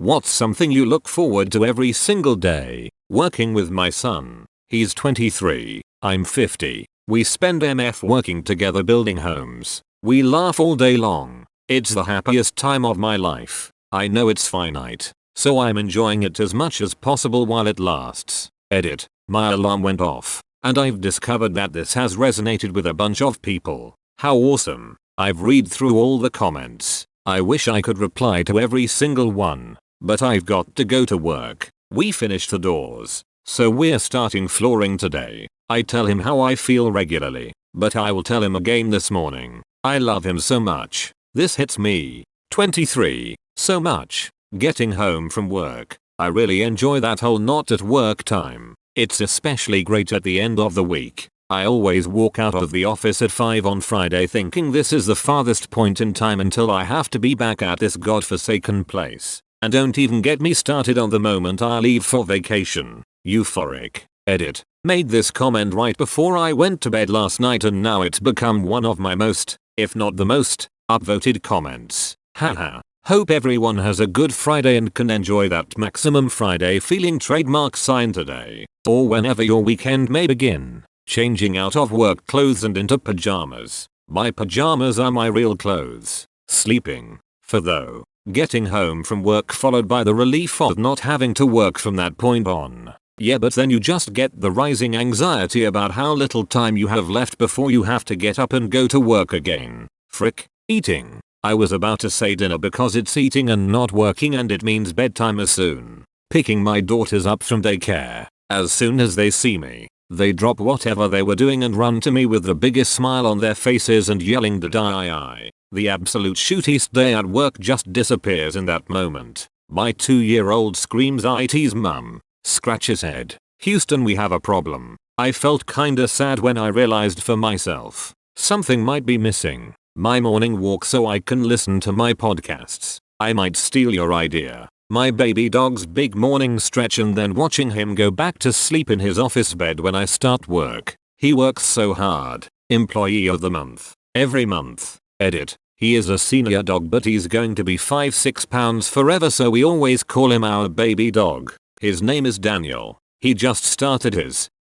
What's something you look forward to every single day? Working with my son. He's 23. I'm 50. We spend MF working together building homes. We laugh all day long. It's the happiest time of my life. I know it's finite, so I'm enjoying it as much as possible while it lasts. Edit. My alarm went off, and I've discovered that this has resonated with a bunch of people. How awesome. I've read through all the comments. I wish I could reply to every single one, but I've got to go to work. We finished the doors, so we're starting flooring today. I tell him how I feel regularly, but I will tell him again this morning. I love him so much. This hits me. 23. So much. Getting home from work. I really enjoy that whole not at work time. It's especially great at the end of the week. I always walk out of the office at 5 on Friday thinking this is the farthest point in time until I have to be back at this godforsaken place. And don't even get me started on the moment I leave for vacation. Euphoric. Edit. Made this comment right before I went to bed last night and now it's become one of my most, if not the most, upvoted comments. Haha. Hope everyone has a good Friday and can enjoy that maximum Friday feeling trademark sign today, or whenever your weekend may begin. Changing out of work clothes and into pajamas. My pajamas are my real clothes. Sleeping. For though. Getting home from work followed by the relief of not having to work from that point on. Yeah, but then you just get the rising anxiety about how little time you have left before you have to get up and go to work again. Frick. Eating. I was about to say dinner because it's eating and not working and it means bedtime as soon. Picking my daughters up from daycare. As soon as they see me, they drop whatever they were doing and run to me with the biggest smile on their faces and yelling "die." The absolute shootiest day at work just disappears in that moment. My 2-year-old screams "IT's mum," scratches head. "Houston, we have a problem." I felt kinda sad when I realized for myself something might be missing. My morning walk so I can listen to my podcasts. I might steal your idea. My baby dog's big morning stretch and then watching him go back to sleep in his office bed when I start work. He works so hard. Employee of the month. Every month. Edit. He is a senior dog but he's going to be 5-6 pounds forever so we always call him our baby dog. His name is Daniel. He just started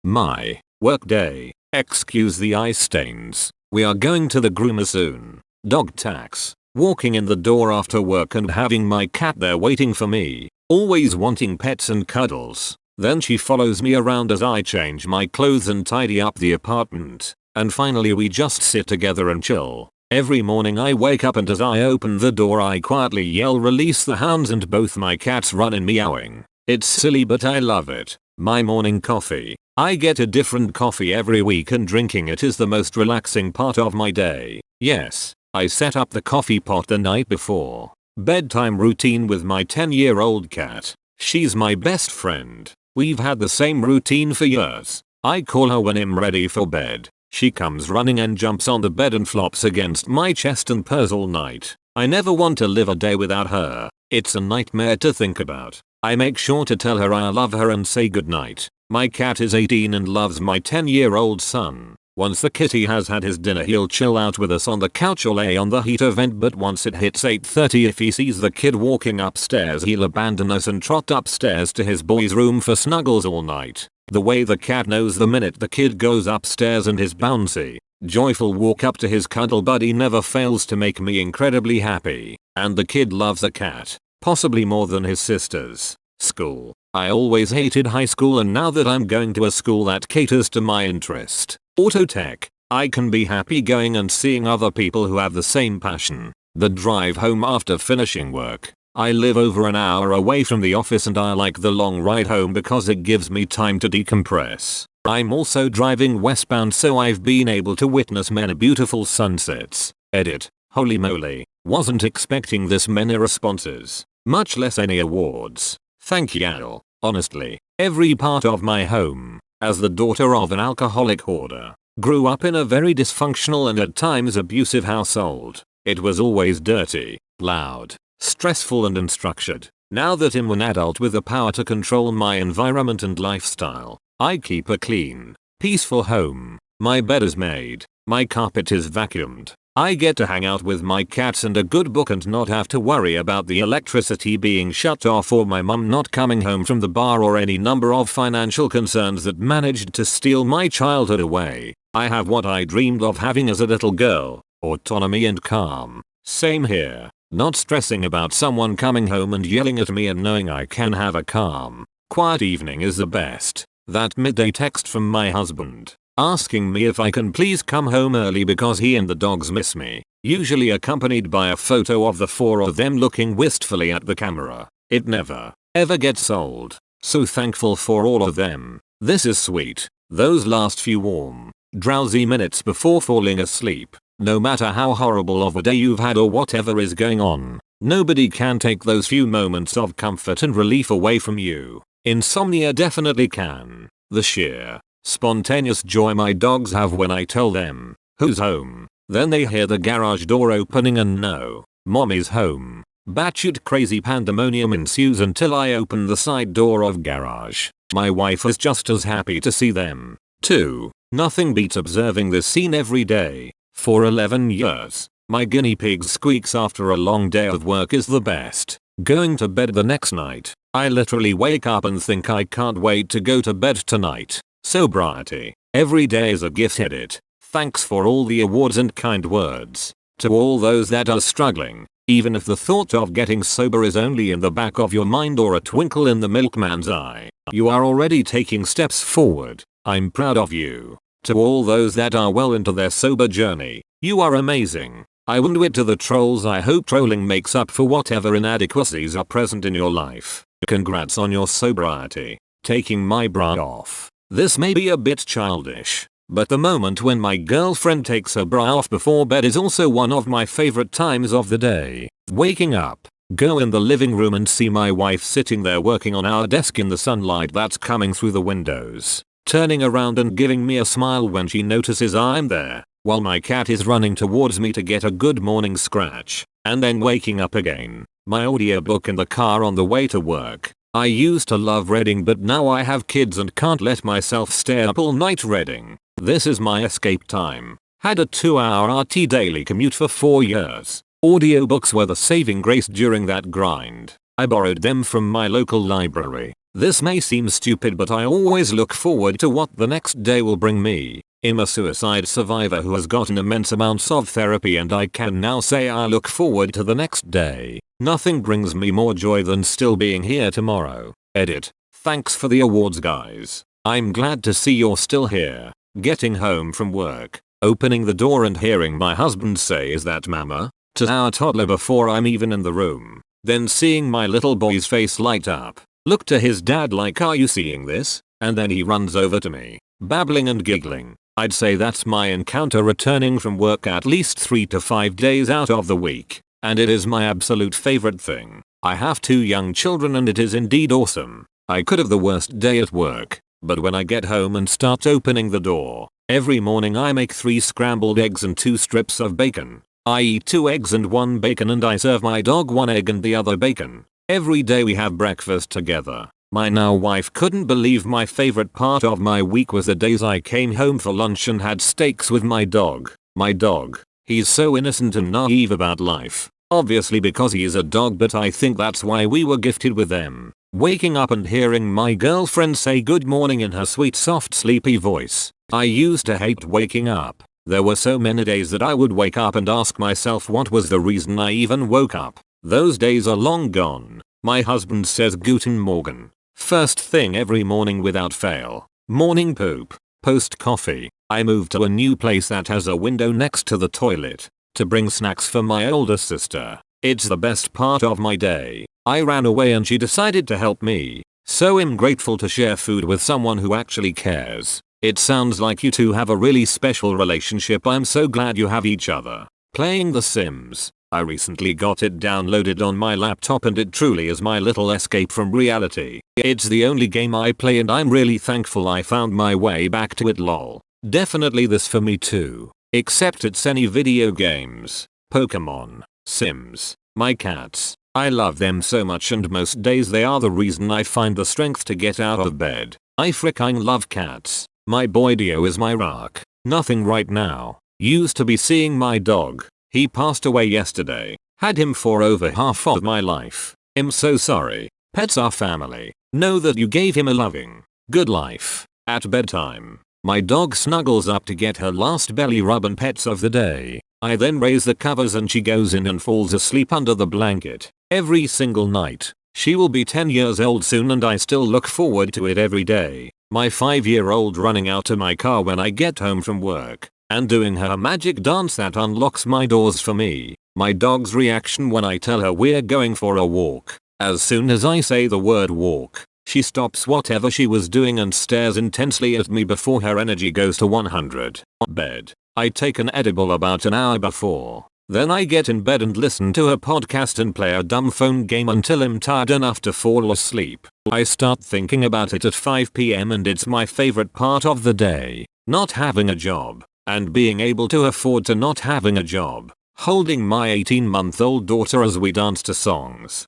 my work day. Excuse the eye stains. We are going to the groomer soon. Dog tax. Walking in the door after work and having my cat there waiting for me. Always wanting pets and cuddles. Then she follows me around as I change my clothes and tidy up the apartment. And finally we just sit together and chill. Every morning I wake up and as I open the door I quietly yell "release the hounds" and both my cats run in meowing. It's silly but I love it. My morning coffee. I get a different coffee every week and drinking it is the most relaxing part of my day. Yes, I set up the coffee pot the night before. Bedtime routine with my 10-year-old cat. She's my best friend. We've had the same routine for years. I call her when I'm ready for bed. She comes running and jumps on the bed and flops against my chest and purrs all night. I never want to live a day without her. It's a nightmare to think about. I make sure to tell her I love her and say goodnight. My cat is 18 and loves my 10-year-old son. Once the kitty has had his dinner he'll chill out with us on the couch or lay on the heater vent, but once it hits 8:30 if he sees the kid walking upstairs he'll abandon us and trot upstairs to his boy's room for snuggles all night. The way the cat knows the minute the kid goes upstairs and his bouncy, joyful walk up to his cuddle buddy never fails to make me incredibly happy. And the kid loves the cat, possibly more than his sisters. School. I always hated high school and now that I'm going to a school that caters to my interest, auto tech, I can be happy going and seeing other people who have the same passion. The drive home after finishing work. I live over an hour away from the office and I like the long ride home because it gives me time to decompress. I'm also driving westbound so I've been able to witness many beautiful sunsets. Edit. Holy moly. Wasn't expecting this many responses. Much less any awards. Thank you. Honestly, every part of my home, as the daughter of an alcoholic hoarder, grew up in a very dysfunctional and at times abusive household. It was always dirty, loud, stressful and unstructured. Now that I'm an adult with the power to control my environment and lifestyle, I keep a clean, peaceful home. My bed is made, my carpet is vacuumed, I get to hang out with my cats and a good book and not have to worry about the electricity being shut off or my mum not coming home from the bar or any number of financial concerns that managed to steal my childhood away. I have what I dreamed of having as a little girl, autonomy and calm. Same here. Not stressing about someone coming home and yelling at me and knowing I can have a calm, quiet evening is the best. That midday text from my husband, asking me if I can please come home early because he and the dogs miss me, usually accompanied by a photo of the four of them looking wistfully at the camera. It never, ever gets old. So thankful for all of them. This is sweet. Those last few warm, drowsy minutes before falling asleep. No matter how horrible of a day you've had or whatever is going on, nobody can take those few moments of comfort and relief away from you. Insomnia definitely can. The sheer, spontaneous joy my dogs have when I tell them, who's home, then they hear the garage door opening and know, mommy's home. Batshit crazy pandemonium ensues until I open the side door of garage. My wife is just as happy to see them, too. Nothing beats observing this scene every day. For 11 years, my guinea pig's squeaks after a long day of work is the best. Going to bed the next night, I literally wake up and think I can't wait to go to bed tonight. Sobriety. Every day is a gift. Edit. Thanks for all the awards and kind words. To all those that are struggling, even if the thought of getting sober is only in the back of your mind or a twinkle in the milkman's eye, you are already taking steps forward. I'm proud of you. To all those that are well into their sober journey, you are amazing. I wonder it to the trolls. I hope trolling makes up for whatever inadequacies are present in your life. Congrats on your sobriety. Taking my bra off. This may be a bit childish, but the moment when my girlfriend takes her bra off before bed is also one of my favorite times of the day. Waking up, go in the living room and see my wife sitting there working on our desk in the sunlight that's coming through the windows. Turning around and giving me a smile when she notices I'm there, while my cat is running towards me to get a good morning scratch, and then waking up again. My audiobook in the car on the way to work. I used to love reading, but now I have kids and can't let myself stay up all night reading. This is my escape time. Had a 2-hour RT daily commute for 4 years. Audiobooks were the saving grace during that grind. I borrowed them from my local library. This may seem stupid, but I always look forward to what the next day will bring me. I'm a suicide survivor who has gotten immense amounts of therapy, and I can now say I look forward to the next day. Nothing brings me more joy than still being here tomorrow. Edit. Thanks for the awards, guys. I'm glad to see you're still here. Getting home from work, opening the door and hearing my husband say, "Is that mama?" to our toddler before I'm even in the room. Then seeing my little boy's face light up. Look to his dad like, "Are you seeing this?" And then he runs over to me, babbling and giggling. I'd say that's my encounter returning from work at least 3 to 5 days out of the week. And it is my absolute favorite thing. I have 2 young children and it is indeed awesome. I could have the worst day at work, but when I get home and start opening the door, every morning I make 3 scrambled eggs and 2 strips of bacon. I eat 2 eggs and 1 bacon, and I serve my dog 1 egg and the other bacon. Every day we have breakfast together. My now wife couldn't believe my favorite part of my week was the days I came home for lunch and had steaks with my dog. My dog, he's so innocent and naive about life. Obviously because he is a dog, but I think that's why we were gifted with them. Waking up and hearing my girlfriend say good morning in her sweet soft sleepy voice. I used to hate waking up. There were so many days that I would wake up and ask myself what was the reason I even woke up. Those days are long gone. My husband says Guten Morgen first thing every morning without fail. Morning poop. Post coffee, I moved to a new place that has a window next to the toilet to bring snacks for my older sister. It's the best part of my day. I ran away and she decided to help me. So I'm grateful to share food with someone who actually cares. It sounds like you two have a really special relationship. I'm so glad you have each other. Playing The Sims. I recently got it downloaded on my laptop and it truly is my little escape from reality. It's the only game I play and I'm really thankful I found my way back to it, lol. Definitely this for me too. Except it's any video games. Pokemon. Sims. My cats. I love them so much and most days they are the reason I find the strength to get out of bed. I fricking love cats. My boy Dio is my rock. Nothing right now. Used to be seeing my dog. He passed away yesterday. Had him for over half of my life. I'm so sorry. Pets are family. Know that you gave him a loving, good life. At bedtime, my dog snuggles up to get her last belly rub and pets of the day. I then raise the covers and she goes in and falls asleep under the blanket. Every single night. She will be 10 years old soon and I still look forward to it every day. My 5-year-old running out to my car when I get home from work and doing her magic dance that unlocks my doors for me. My dog's reaction when I tell her we're going for a walk. As soon as I say the word walk, she stops whatever she was doing and stares intensely at me before her energy goes to 100. Bed. I take an edible about an hour before. Then I get in bed and listen to a podcast and play a dumb phone game until I'm tired enough to fall asleep. I start thinking about it at 5 PM and it's my favorite part of the day. Not having a job. And being able to afford to not having a job. Holding my 18-month-old daughter as we dance to songs.